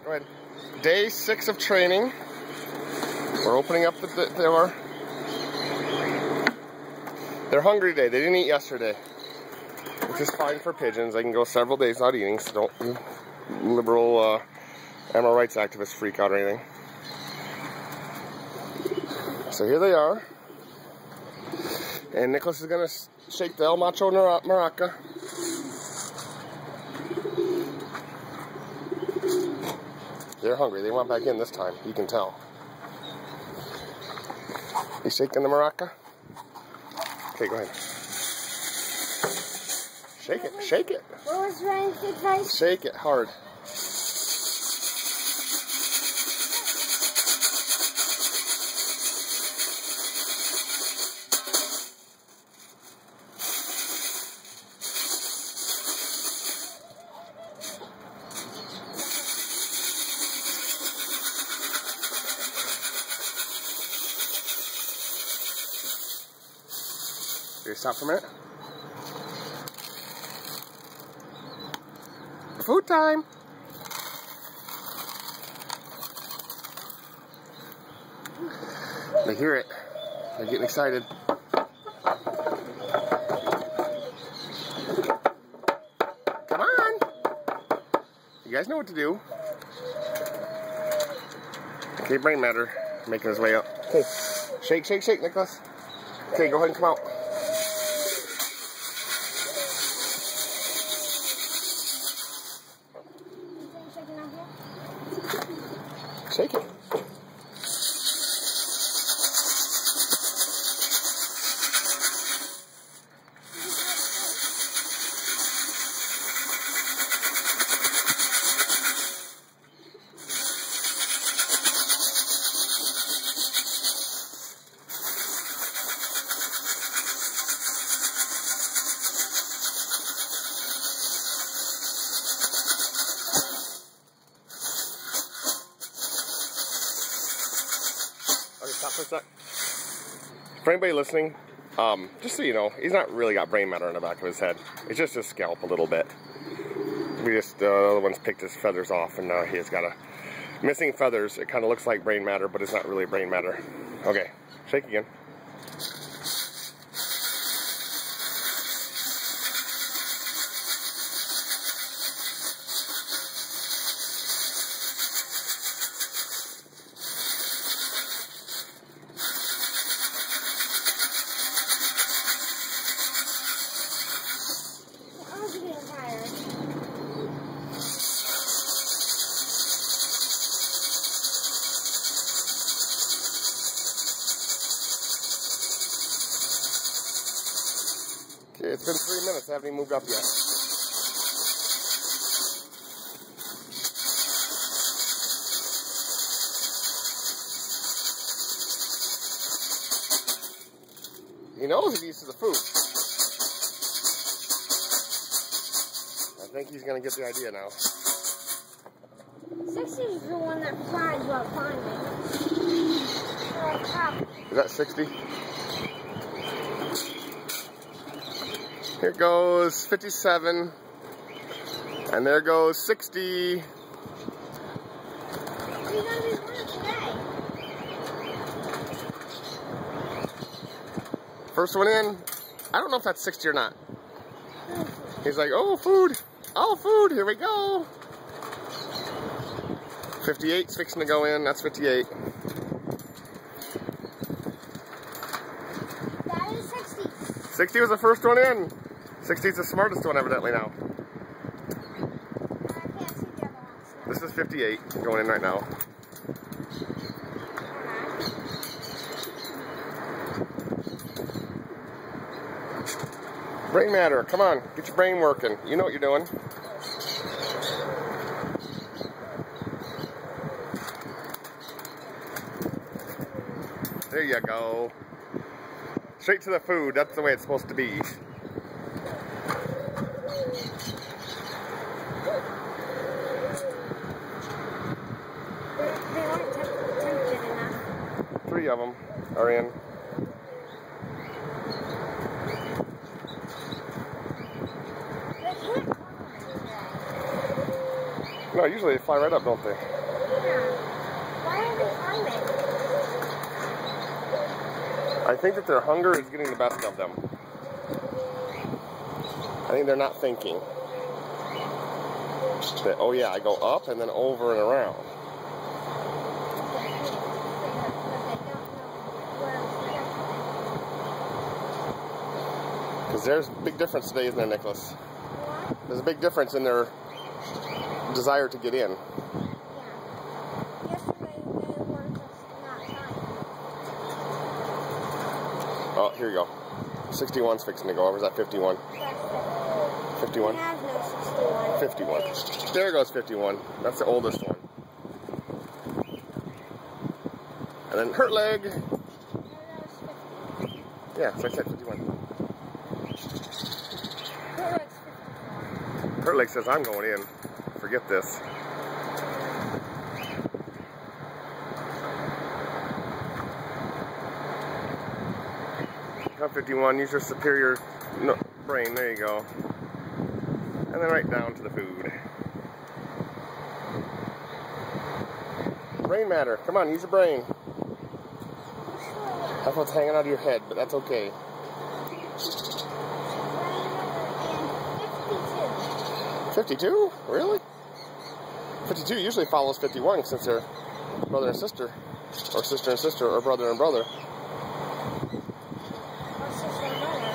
Go ahead. Day 6 of training. We're opening up the door. They're hungry today. They didn't eat yesterday, which is fine for pigeons. They can go several days without eating, so don't liberal animal rights activists freak out or anything. So here they are. And Nicholas is going to shake the El Macho Maraca. They're hungry. They went back in this time. You can tell. You shaking the maraca? Okay, go ahead. Shake it. Shake it. What was Ryan's advice? Shake it hard. Okay, stop for a minute. Food time! They hear it. They're getting excited. Come on! You guys know what to do. Okay, brain matter. Making his way up. Okay, shake, shake, shake, Nicholas. Okay, go ahead and come out. Shake it. Okay, stop for a sec. For anybody listening, just so you know, he's not really got brain matter on the back of his head. It's just his scalp a little bit. We just, the other one's picked his feathers off, and he has got missing feathers. It kind of looks like brain matter, but it's not really brain matter. Okay, shake again. Okay, it's been 3 minutes. I haven't even moved up yet. He knows he's used to the food. I think he's going to get the idea now. 60 is the one that flies while climbing. Is that 60? Here goes 57. And there goes 60. You're going to be winning today. First one in. I don't know if that's 60 or not. He's like, oh, food. Oh, food. Here we go. 58's fixing to go in. That's 58. That is 60. 60 was the first one in. 60's the smartest one evidently now. I can't see the other ones. This is 58 going in right now. Brain matter, come on, get your brain working. You know what you're doing. There you go. Straight to the food, that's the way it's supposed to be. They weren't tempted enough. 3 of them are in. No, usually they fly right up, don't they? Why are they hungry? I think that their hunger is getting the best of them. I think they're not thinking that, oh yeah, I go up and then over and around. Because there's a big difference today, isn't there, Nicholas? What? There's a big difference in their desire to get in. Yeah. Yesterday they were just not trying. Oh, here you go. 61's fixing to go. Or was that 51? That's 51? it. It has no 61. 51. There goes 51. That's the oldest one. And then hurt leg. No, that was 50. Yeah, so I said 51. It was 54. Hurt leg says I'm going in. Forget this. Count 51. Use your superior brain. There you go. And then right down to the food. Brain matter. Come on, use your brain. That's what's hanging out of your head, but that's okay. 52? Really? 52 usually follows 51 since they're brother and sister. Or sister and sister, or brother and brother. Or sister and brother.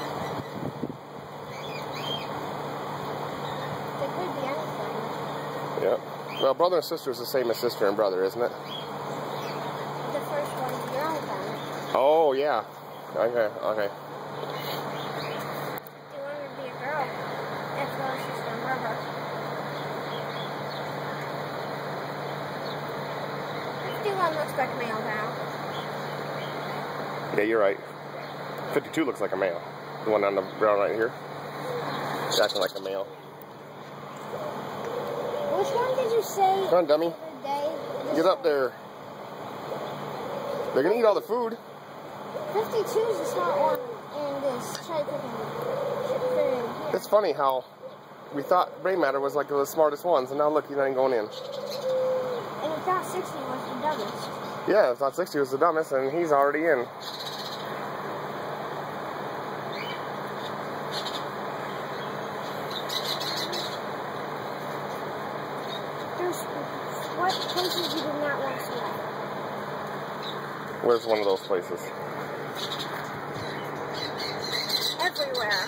They could be anything. Yeah. Well, brother and sister is the same as sister and brother, isn't it? The first one's your own then. Oh, yeah. Okay, okay. If you wanted to be a girl, it's your sister and brother. 51 looks like male now. Yeah, you're right. 52 looks like a male. The one on the ground right here. It's acting like a male. Which one did you say Come on, dummy. the other day? Get up there. They're going to eat all the food. 52 is the smart one, and this try picking food. It's funny how we thought brain matter was like the smartest ones, and now look, he's not even going in. And we thought 60 was the dumbest. Yeah, I thought 60 was the dumbest, and he's already in. There's what places you do not want to see? Where's one of those places? Everywhere.